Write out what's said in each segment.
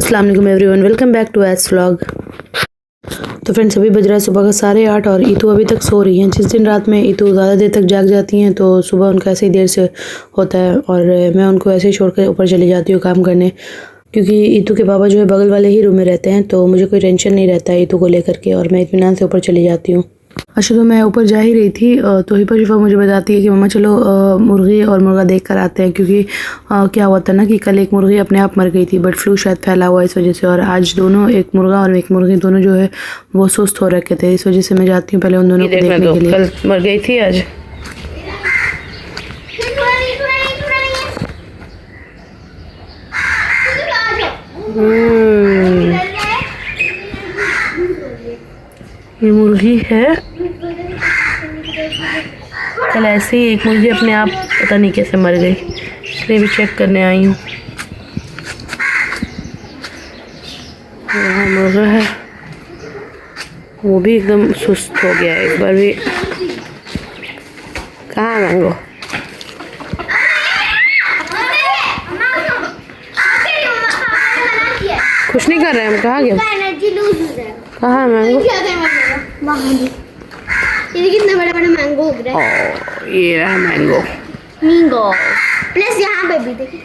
अस्सलाम वालेकुम everyone, welcome back to S vlog. तो फ्रेंड्स, अभी बज रहा है सुबह का 8:30 और ईतू अभी तक सो रही हैं। जिस दिन रात में ईतू ज़्यादा देर तक जाग जाती हैं तो सुबह उनका ऐसे ही देर से होता है और मैं उनको ऐसे ही छोड़ कर ऊपर चली जाती हूँ काम करने, क्योंकि ईतू के पापा जो है बगल वाले ही रूम में रहते हैं तो मुझे कोई टेंशन नहीं रहता है ईतू को लेकर के, और मैं इत्मीनान से ऊपर चली जाती हूँ। अच्छा, तो मैं ऊपर जा ही रही थी तो हिपा शिफा मुझे बताती है कि मम्मा चलो मुर्गी और मुर्गा देख कर आते हैं, क्योंकि क्या हुआ था ना कि कल एक मुर्गी अपने आप मर गई थी, बर्ड फ्लू शायद फैला हुआ इस वजह से, और आज दोनों, एक मुर्गा और एक मुर्गी, दोनों जो है वो सुस्त हो रखे थे। इस वजह से मैं जाती हूँ पहले उन दोनों को देखने के लिए। कल मर गई थी, आज ये मुर्गी है। कल ऐसे ही एक मुर्गी अपने आप पता नहीं कैसे मर गई, इसलिए भी चेक करने आई हूँ। यहाँ मुर्गा है, वो भी एकदम सुस्त हो गया है। एक बार भी कहाँ मैंगो, कुछ नहीं कर रहे हम। कहाँ गया, कहाँ है मैंगो? ये कितने बड़े बड़े मैंगो उग रहे हैं। ये रहा मैंगो, मिंगो प्लस यहाँ पे भी देखिए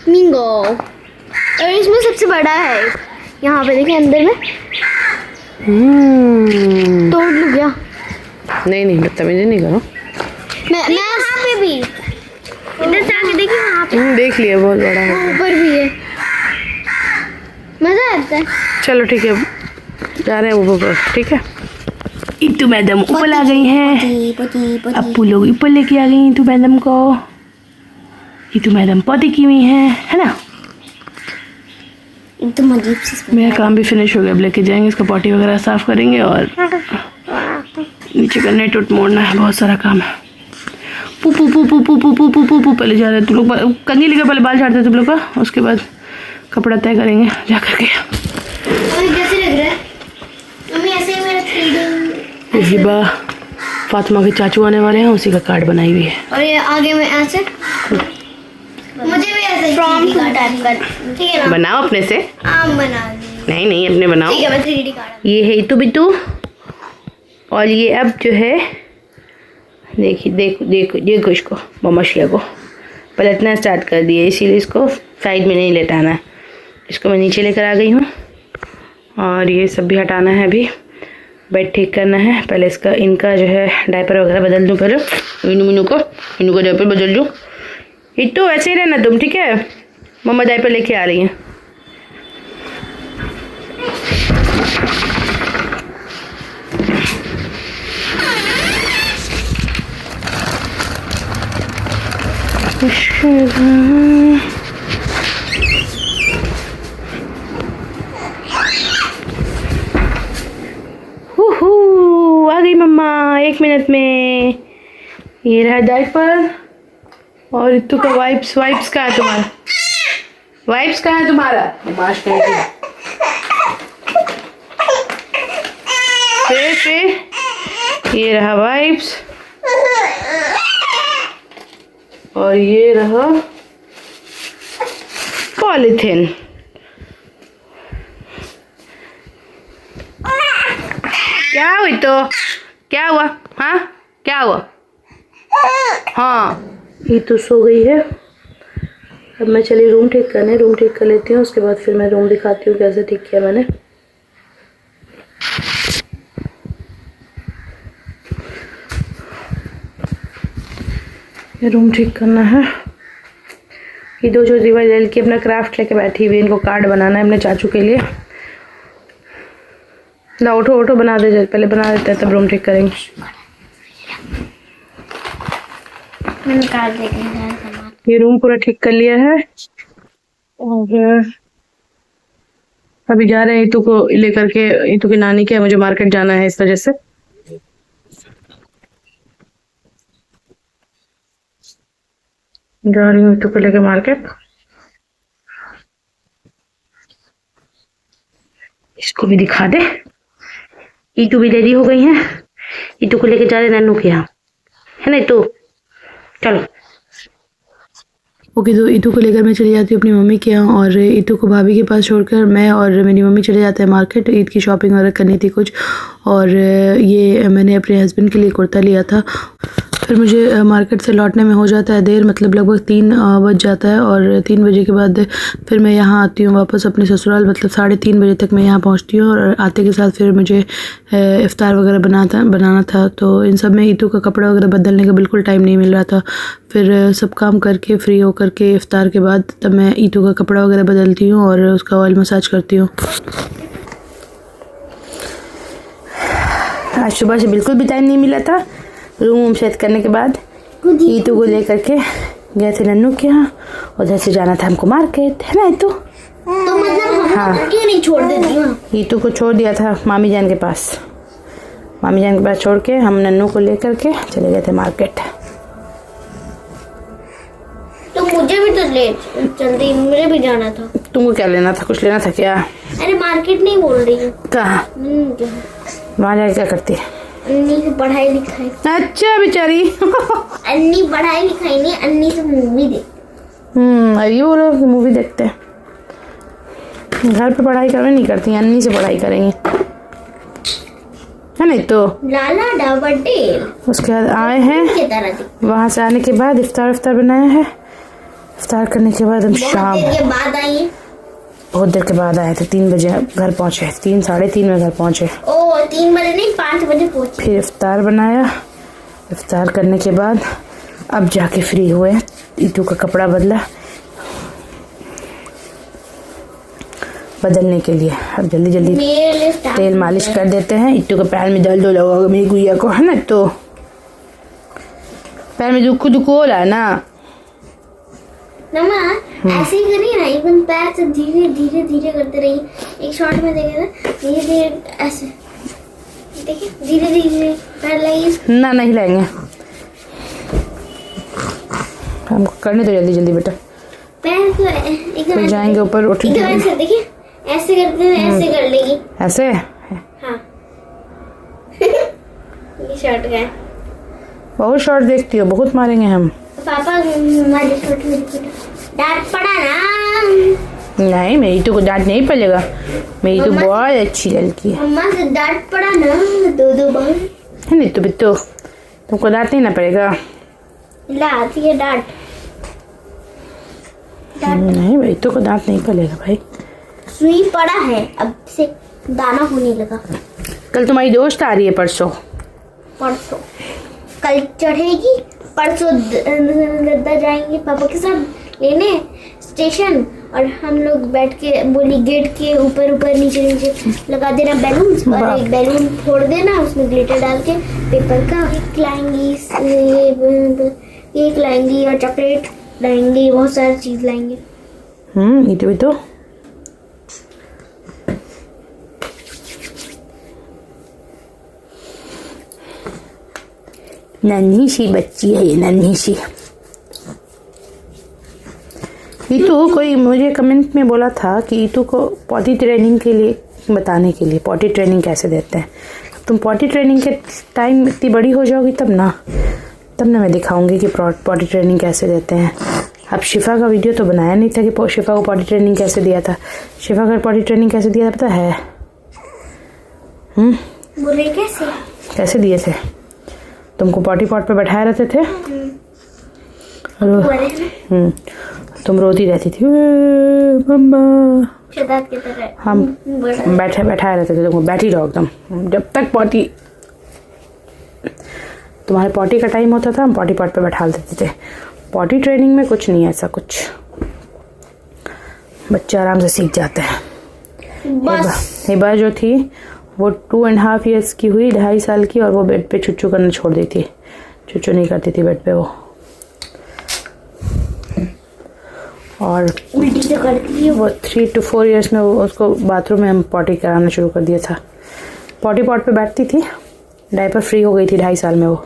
मिंगो, और इसमें सबसे बड़ा है यहाँ पे देखिए अंदर में। तोड़ लूँ क्या? नहीं बदतमीजी नहीं करो। मैं यहाँ पे भी, इधर से आके देखिए वहाँ पे देख लिया, बहुत बड़ा है, ऊपर भी है। मजा आता है। चलो ठीक है, जा रहे हैं ऊपर। ठीक है, ईतू मैडम ऊपर आ गई हैं। अप्पू लोग ऊपर लेके आ गई ईतू मैडम को। ईतू मैडम पौधे की हुई है ना। एकदम अजीब सी। मेरा काम भी फिनिश हो गया, अब लेके जाएंगे इसका, पॉटी वगैरह साफ करेंगे और नीचे का नेट उट मोड़ना है, बहुत सारा काम है। पू पू पू पू पू पू पू पू पू पू पहले जा रहे हैं तुम लोग, कंघी लेकर पहले बाल झाड़ते तुम लोग का, उसके बाद कपड़ा तय करेंगे जा करके। कैसे लग रहा है मम्मी? ऐसे ही मेरा 3D हिबा फातिमा के चाचू आने वाले हैं, उसी का कार्ड बनाई हुई है। और ये आगे में ऐसे मुझे भी ऐसे फ्रॉम टाइप का, ठीक है ना? बनाओ अपने से। आम बना नहीं अपने बनाओ। ठीक है, मैं 3D कार्ड। ये है ईतू बिट्टू, और ये अब जो है देखिए, देखो इसको, ममशिया को पलटना स्टार्ट कर दिए, इसीलिए इसको साइड में नहीं लेटाना है। इसको मैं नीचे लेकर आ गई हूँ और ये सब भी हटाना है, अभी बेड ठीक करना है। पहले इसका, इनका जो है डायपर वगैरह बदल दूँ, पहले मीनू को डायपर बदल दूँ। इट्टू ऐसे ही रहना तुम, ठीक है? मम्मा डायपर लेके आ रही हैं। आ गई मम्मा 1 मिनट में। ये रहा डायपर, और इत्तू का वाइप्स कहाँ है तुम्हारा? वाइप्स कहाँ है तुम्हारा? फिर ये रहा वाइप्स, और ये रहा पॉलीथिन। क्या हुई तो? क्या हुआ? हाँ क्या हुआ? हाँ, ये तो सो गई है। अब मैं चली रूम ठीक करने, रूम ठीक कर लेती हूँ, उसके बाद फिर मैं रूम दिखाती हूँ कैसे ठीक किया मैंने। ये रूम ठीक करना है। ये दो जो दीवार जल के अपना क्राफ्ट लेके बैठी हुई, इनको कार्ड बनाना है अपने चाचू के लिए। ना उठो बना दे, पहले बना देते हैं तब रूम ठीक करेंगे। ये रूम पूरा ठीक कर लिया है और अभी जा रहे हैं ईतू को लेकर के। ईतू की नानी के, मुझे मार्केट जाना है, इस वजह से जा रही हूँ ईतू को लेकर मार्केट। इसको भी दिखा दे। ईतू भी रेडी हो गई है, ईतू को लेके जा रहे नन्नू के यहाँ, है ना ईतू? चलो। ओके, तो ईतू को लेकर मैं चली जाती हूँ अपनी मम्मी के यहाँ और ईतू को भाभी के पास छोड़कर मैं और मेरी मम्मी चले जाते हैं मार्केट। ईद की शॉपिंग वगैरह करनी थी कुछ, और ये मैंने अपने हस्बैंड के लिए कुर्ता लिया था। फिर मुझे मार्केट से लौटने में हो जाता है देर, मतलब लगभग 3 बज जाता है, और 3 बजे के बाद फिर मैं यहाँ आती हूँ वापस अपने ससुराल, मतलब 3:30 बजे तक मैं यहाँ पहुँचती हूँ। और आते के साथ फिर मुझे इफ़्तार वगैरह बनाना था, तो इन सब में ईतू का कपड़ा वगैरह बदलने का बिल्कुल टाइम नहीं मिल रहा था। फिर सब काम करके फ्री हो करके इफ़्तार के बाद तब मैं ईतू का कपड़ा वगैरह बदलती हूँ और उसका ऑयल मसाज करती हूँ। आज सुबह से बिल्कुल भी टाइम नहीं मिला था। रूम सेट करने के बाद ईतू को लेकर के गए थे नन्नू के यहाँ, उधर से जाना था हमको मार्केट, है ना ईतू? तो मतलब हाँ, क्यों नहीं छोड़ देती? ईतू को छोड़ दिया था मामी जान के पास। मामी जान के पास छोड़ के हम नन्नू को लेकर के चले गए थे मार्केट। तो मुझे भी तो ले जल्दी, मुझे भी जाना था। तुमको क्या लेना था? कुछ लेना था क्या? अरे मार्केट नहीं बोल रही हूँ। कहाँ? वहाँ जाके क्या करती है? अन्नी की पढ़ाई लिखाई। अच्छा बेचारी। अन्नी पढ़ाई लिखाई नहीं, अन्नी से मूवी देख। अभी वो लोग मूवी देखते हैं, घर पे पढ़ाई करवे नहीं करती, अन्नी से पढ़ाई करेंगे, है नहीं? तो लाला डाबरडेल उसके बाद आए हैं, वहाँ से आने के बाद इफ्तार बनाया है। इफ्तार करने के बाद हम शाम बहुत देर के बाद आई है। बहुत देर के बाद आए थे, 3 बजे घर पहुँचे, 3 साढ़े 3 में घर पहुँचे। ओ 3 बजे नहीं 5 बजे पहुँचे। फिर इफ्तार बनाया, इफ्तार करने के बाद अब जाके फ्री हुए, ईतू का कपड़ा बदलने के लिए। अब जल्दी जल्दी तेल मालिश कर देते हैं। ईतू के पैर में दर्द हो लगा होगा मेरी गुड़िया को, है ना? तो पैर में दुख हो रहा है ना? नमा ऐसे ही करिए ना, एकदम पैर से धीरे धीरे धीरे करते रहिए। एक शॉट में देखे ना, धीरे धीरे ऐसे देखिए, धीरे धीरे पैर लगाइए ना। नहीं लाएंगे, हमको करने दो जल्दी जल्दी बेटा। पैर को एकदम जाएंगे ऊपर, उठ ऐसे देखिए, ऐसे करते हैं, ऐसे कर लेगी ऐसे। हाँ। ये शॉट का है। बहुत शॉर्ट देखती हो, बहुत मारेंगे हम। पापा हमारे शॉट में डांट पड़ा ना? नहीं, मेरी तो को डांट नहीं पड़ेगा, मेरी तो बहुत अच्छी लड़की है। मम्मा से डांट पड़ा ना 2 बार, है नहीं? तो बिट्टू तुमको डांट नहीं ना पड़ेगा? लाती है डांट। नहीं भाई, तो को डांट नहीं पड़ेगा भाई। सुई पड़ा है, अब से दाना होने लगा। कल तुम्हारी दोस्त आ रही है, परसों कल चढ़ेगी, परसों दद्दा जाएंगे पापा के साथ लेने स्टेशन, और हम लोग बैठ के बोली गेट के ऊपर नीचे लगा देना बैलून, और एक बैलून फोड़ देना, उसमें ग्लिटर डाल के पेपर का लाएंगी, केक लाएंगी और चॉकलेट लाएंगे, बहुत सारी चीज लाएंगे। ये तो नन्ही सी बच्ची है ये, नन्ही सी। ईतू कोई मुझे कमेंट में बोला था कि ईतू को पॉटी ट्रेनिंग के लिए बताने के लिए, पॉटी ट्रेनिंग कैसे देते हैं। तुम पॉटी ट्रेनिंग के टाइम इतनी बड़ी हो जाओगी तब ना मैं दिखाऊंगी कि पॉटी ट्रेनिंग कैसे देते हैं। अब शिफा का वीडियो तो बनाया नहीं था कि शिफा को पॉटी ट्रेनिंग कैसे दिया था। शिफा का पॉटी ट्रेनिंग कैसे दिया था पता है? बोले कैसे दिए थे? तुमको पॉटी पॉट पे बैठाए रहते थे और तुम रोती रहती थी मम्मा, शताब की तरह। हम बैठाए रहते थे तुमको, बैठी रहो एकदम, जब तक पॉटी तुम्हारे पॉटी का टाइम होता था हम पॉटी पॉट पे बैठा देते थे। पॉटी ट्रेनिंग में कुछ नहीं है ऐसा कुछ, बच्चे आराम से सीख जाते हैं। हिबा जो थी वो 2.5 years की हुई, 2.5 साल की, और वो बेड पे चुच्चू करना छोड़ दी थी, चुच्चू नहीं करती थी बेड पे वो, और उल्टी तो करती है वो 3 to 4 years में वो उसको बाथरूम में हम पॉटी कराना शुरू कर दिया था। पॉटी पॉट पे बैठती थी, डायपर फ्री हो गई थी 2.5 साल में वो।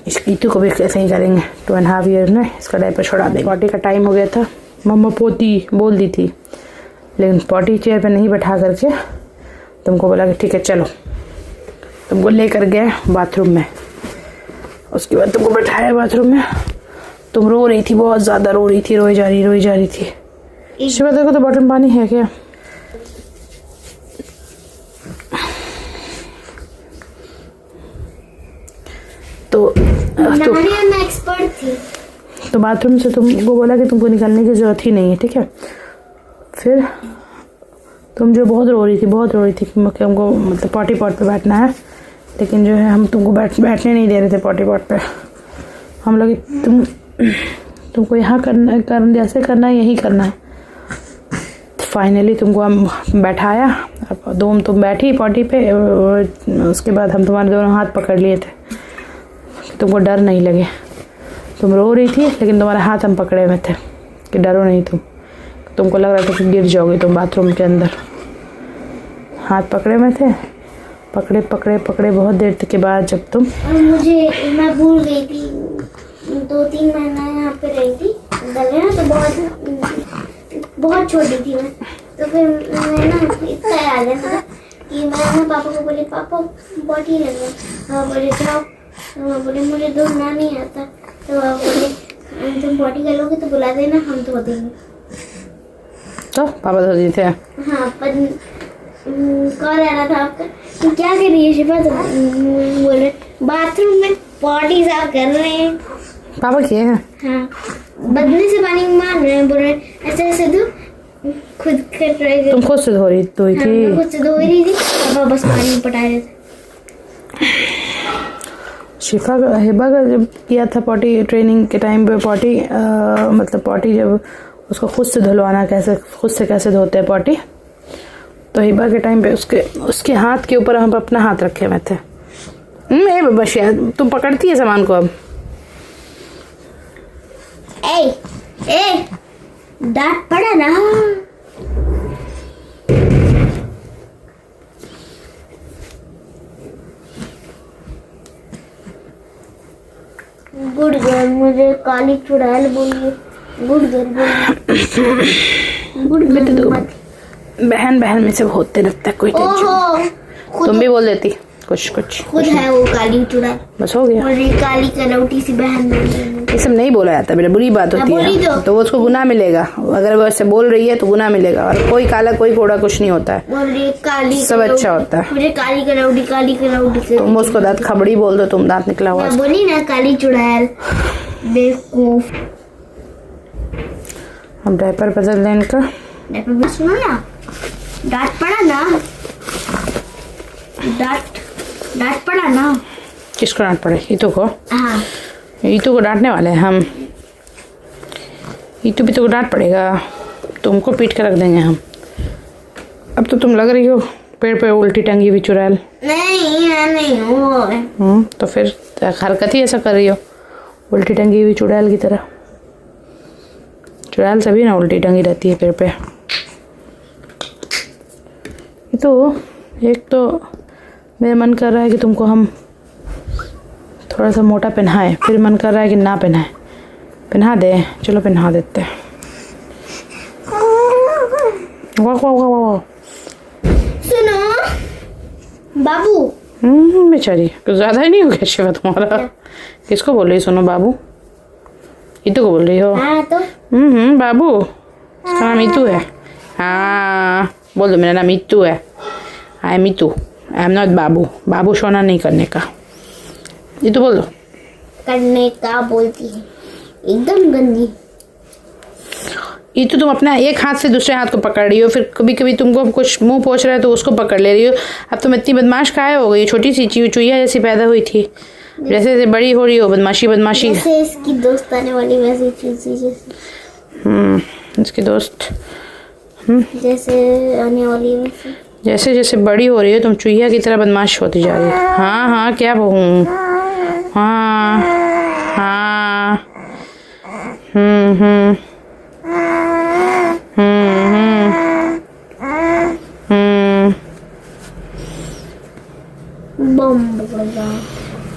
इस ईतू को भी ऐसे ही करेंगे, 2.5 years में इसका डायपर छोड़ा देंगे। पॉटी का टाइम हो गया था, मम्मा पोती बोल दी थी, लेकिन पॉटी चेयर पे नहीं बैठा करके तुमको बोला कि ठीक है चलो, तुमको लेकर गए बाथरूम में। उसके बाद तुमको बैठाया बाथरूम में, तुम रो रही थी, बहुत ज़्यादा रो रही थी, रोई जा रही थी। शिवा देखो तो बॉटल पानी है क्या? तो एक्सपर्ट थी। तो बाथरूम से तुमको बोला कि तुमको निकलने की ज़रूरत ही नहीं है, ठीक है। फिर तुम जो बहुत रो रही थी कि हमको मतलब पॉटी पॉट पे बैठना है, लेकिन जो है हम तुमको बैठने नहीं दे रहे थे पॉटी पॉट पे। हम लोग तुमको यहाँ जैसे करना है यही करना है। फाइनली तुमको हम बैठाया, अब तुम बैठी पॉटी पे। उसके बाद हम तुम्हारे दोनों हाथ पकड़ लिए थे, तुमको डर नहीं लगे। तुम रो रही थी लेकिन तुम्हारे हाथ हम पकड़े हुए थे कि डरो नहीं तुमको लग रहा था कि गिर जाओगे तुम बाथरूम के अंदर। हाथ पकड़े हुए थे, पकड़े बहुत देर तक के बाद जब तुम मैं भूल गई थी, 2-3 महीना यहाँ पे रही थी गले ना, तो बहुत छोटी थी मैं। तो फिर मैं ना इतना याद है मुझे कि मैं ना पापा को बोली पापा बॉडी लगा, पापा बोले जाओ, तो बोले मुझे धोना नहीं आता, तो बोले तुम बॉडी करोगे तो बुला देना, हम धो देंगे। तो पापा धो दिए थे। हाँ, पर कॉल आ रहा था आपका कि क्या कर रही है शिफा, तो बोले बाथरूम में पॉटी साफ कर रहे हैं। पापा किए हैं? हाँ, बदले से पानी मार रहे हैं, बोल रहे ऐसे दो, खुद कर रहे थे। तुम खुद से धो रही थी? हाँ, मैं खुद से धो रही थी, पापा बस पानी में पटा रहे थे। शिफा का हिबा का जब किया था पॉटी ट्रेनिंग के टाइम पे, पॉटी मतलब पॉटी जब उसको खुद से धुलवाना खुद से कैसे धोते हैं पॉटी, तो हिबा के टाइम पे उसके हाथ के ऊपर हम अपना हाथ रखे हुए थे। बस यार तुम पकड़ती है सामान को अब। ए डांट पड़ा ना। गुड गर्ल, मुझे काली चुड़ैल बोलिए, गुड गर्ल बोलिए। बहन में सब होते रहता है, कोई टेंशन। तुम भी बोल देती कुछ खुद है वो काली चुड़ैल, बस हो गया। और ये काली कलौटी सी बहन। ये सब नहीं बोला जाता बेटा, बुरी बात होती है, तो उसको गुनाह मिलेगा। अगर वो ऐसे बोल रही है तो गुनाह मिलेगा। और कोई काला कोई कोड़ा कुछ नहीं होता है, सब अच्छा होता है। मुझे काली कलौटी तुम उसको दांत खबड़ी बोल दो, तुम दांत निकला हुआ बोली ना, काली चुड़ैल बेवकूफ। हम डायपर बदल दें इनका। डायपर भी सुनो ना, डांट पड़ा ना। किसको डांट पड़े? ईतू को? हाँ, ईतू को डांटने वाले हैं हम। ईतू भी तो डांट पड़ेगा, तुमको पीट कर रख देंगे हम। अब तो तुम लग रही हो पेड़ पे उल्टी टंगी हुई चुड़ैल। नहीं हो। तो फिर हरकत ही ऐसा कर रही हो, उल्टी टंगी हुई चुड़ैल की तरह। चुड़ैल सभी ना उल्टी टंगी रहती है पेड़ पे। तो एक तो मेरा मन कर रहा है कि तुमको हम थोड़ा सा मोटा पहनाए, फिर मन कर रहा है कि ना पहनाए। पहना दे, चलो पहना देते हैं। वाह। सुनो बाबू। बेचारी कुछ ज़्यादा ही नहीं हो गया शिवा तुम्हारा। किसको बोल रही सुनो बाबू? ईतू को बोल रही हो? हाँ तो बाबू, इसका नाम ईतू है। हाँ बोल दो, मेरा नाम ईतू है। I am Itu, I am not Babu. बाबू सोना नहीं करने का। ईतू बोल दो। करने का बोलती है, एकदम गंदी। ईतू तुम अपना एक हाथ से दूसरे हाथ को पकड़ रही हो, फिर कभी कभी तुमको कुछ मुंह पोंछ रहा है तो उसको पकड़ ले रही हो। अब तुम इतनी बदमाश काहे हो गई? छोटी सी चुईया जैसी पैदा हुई थी, जैसे जैसे बड़ी हो रही हो बदमाशी। जैसे इसकी दोस्त आने वाली वैसी चीज़ जैसे। इसकी दोस्त जैसे आने वाली वैसे। जैसे जैसे बड़ी हो रही हो तुम चुईया की तरह बदमाश होती जा रही है। हाँ क्या कहूँ? हाँ बम बजा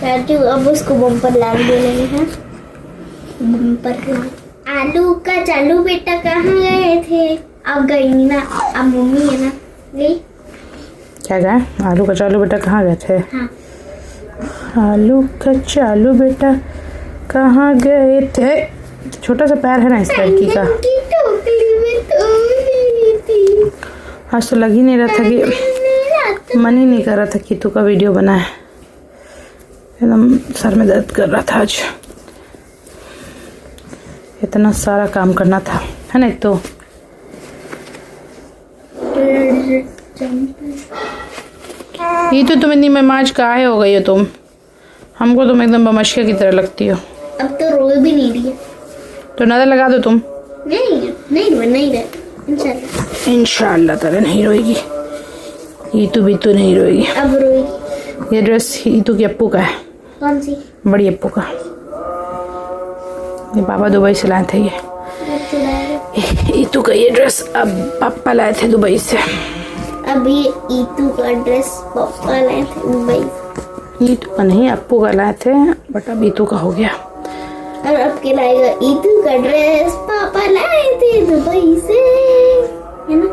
चाचू, अब उसको बम्पर लाल बोलेंगे। हैं बम्पर। आलू का चालू बेटा कहाँ गए थे? अब गई ना, अब मम्मी है ना गई। क्या गए? आलू का चालू बेटा कहाँ गए थे? हाँ, आलू का चालू बेटा कहाँ गए थे? छोटा सा पैर है ना इस लड़की का। की टोकरी में तो नहीं थी। आज तो लग ही नहीं रहा था कि मन ही नहीं कर रहा था कि तू का वीडियो बनाए। एकदम सर में दर्द कर रहा था आज, इतना सारा काम करना था, है ना। एक तो ये तो तुम इतनी मेमाज काहे हो गई हो तुम, हमको तुम एकदम बमशिया की तरह लगती हो। अब तो रो भी नहीं रही है। तो नजर लगा दो तुम। नहीं रहे इंशाल्लाह ताला नहीं रोएगी। ईतू भी तो नहीं रोएगी। अब रोएगी। ये ड्रेस ईतू की अप्पू का है। कौन सी? बड़ी अप्पू का। ये पापा दुबई से लाए थे। ये ईतू का ये ड्रेस अब पापा लाए थे दुबई से। अब ये ईतू का ड्रेस पापा लाए थे दुबई। ईतू का नहीं, अप्पू का लाए थे, बट अब ईतू का हो गया। और अब के लाएगा ईतू का ड्रेस पापा लाए थे दुबई से, है ना।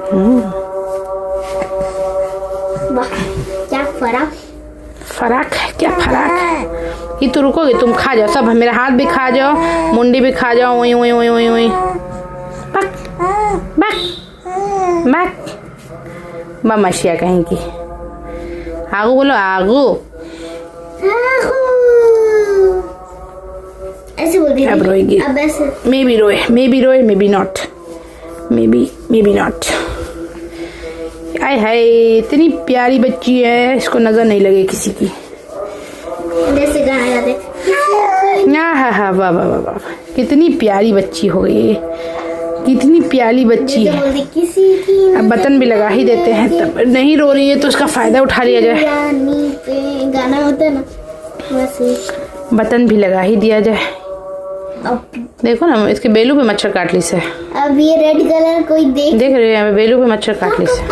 वाह क्या फराक है, क्या फराक है। ये तो रुकोगे तुम, खा जाओ सब, मेरा हाथ भी खा जाओ, मुंडी भी खा जाओ। ओई ओई ओई ओई ओई बक बक बक बमशिया कहीं की। आगू बोलो, आगू। ऐसे बोल रही अब रोएगी। अब ऐसे मे बी रोए, may be not, may be not. आय हाय, इतनी प्यारी बच्ची है, इसको नजर नहीं लगे किसी की। जैसे गाना गाते हाँ, वाह वाह वाह वाह, कितनी प्यारी बच्ची हो गई है, कितनी प्यारी बच्ची है। बोलती किसी की अब बटन भी लगा ही देते हैं, तब नहीं रो रही है तो उसका फायदा उठा लिया जाए। रानी पे गाना होता है ना, वैसे बटन भी लगा ही दिया जाए। अब देखो ना, इसके बेलू पे मच्छर काट ली से। अब ये रेड कलर कोई देख रहे हो, यहाँ पे बेलू पे मच्छर काट ली से।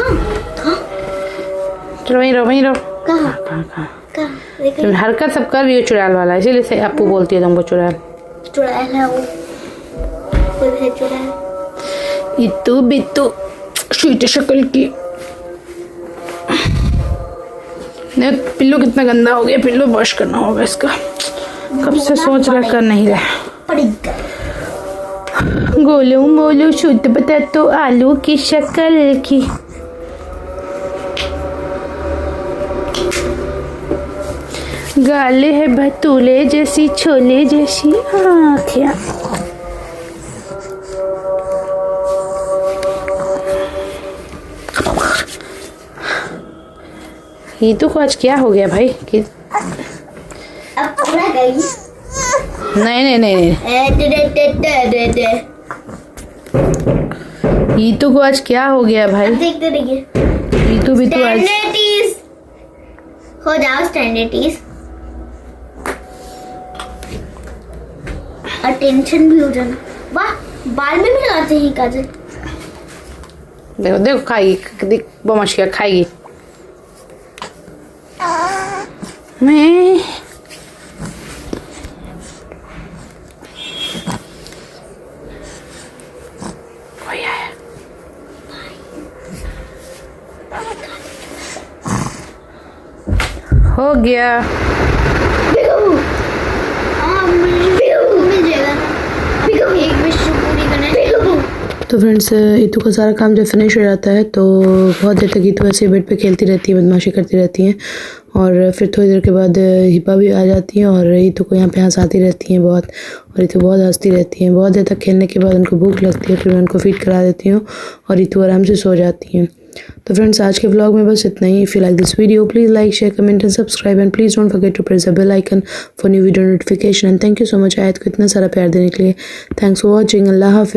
चलो वहीं रहो। कहाँ तुम हरकत सब कर रही हो चुड़ैल वाला, इसीलिए से अप्पू बोलती है तुमको चुड़ैल। चुड़ैल है वो, खुद है चुड़ैल। इतू बितू स्वीट शक्ल की। नहीं, पिल्लू कितना गंदा हो गया, पिल्लू वॉश करना होगा इसका। कब से सोच रहा, कर नहीं रहा। गोलू मोलू शुद्ध बता तो आलू की शक्ल की। गाले है भतूले जैसी, छोले जैसी आँखें। ये तो को आज क्या हो गया भाई कि अब पूरा गई। नहीं ये तो को आज क्या हो गया भाई। देखते रहिए। ये तो भी तो आज स्टैंडर्डीज हो जाओ, स्टैंडर्डीज। अटेंशन भी हो जाना। वाह, बाल में भी लगाते हैं काजल। देखो देखो, खाएगी बमशिया, खाएगी। मैं कोई आया। हो गया। तो फ्रेंड्स, ईतू का सारा काम जब फिनिश हो जाता है तो बहुत देर तक ईतू ऐसे बेड पे खेलती रहती है, बदमाशी करती रहती हैं। और फिर थोड़ी देर के बाद हिपा भी आ जाती हैं और ईतू को यहाँ पे हंसाती रहती हैं बहुत, और ईतू बहुत हंसती रहती हैं। बहुत देर तक खेलने के बाद उनको भूख लगती है, फिर मैं उनको फीड करा देती हूँ और ईतू आराम से सो जाती हैं। तो फ्रेंड्स, आज के व्लॉग में बस इतना ही। If you like this video, please like, share, comment and subscribe, and please don't forget to press the bell icon for new video notification. And thank you so much Ayat को इतना सारा प्यार देने के लिए। Thanks for watching. अल्लाह हाफिज़।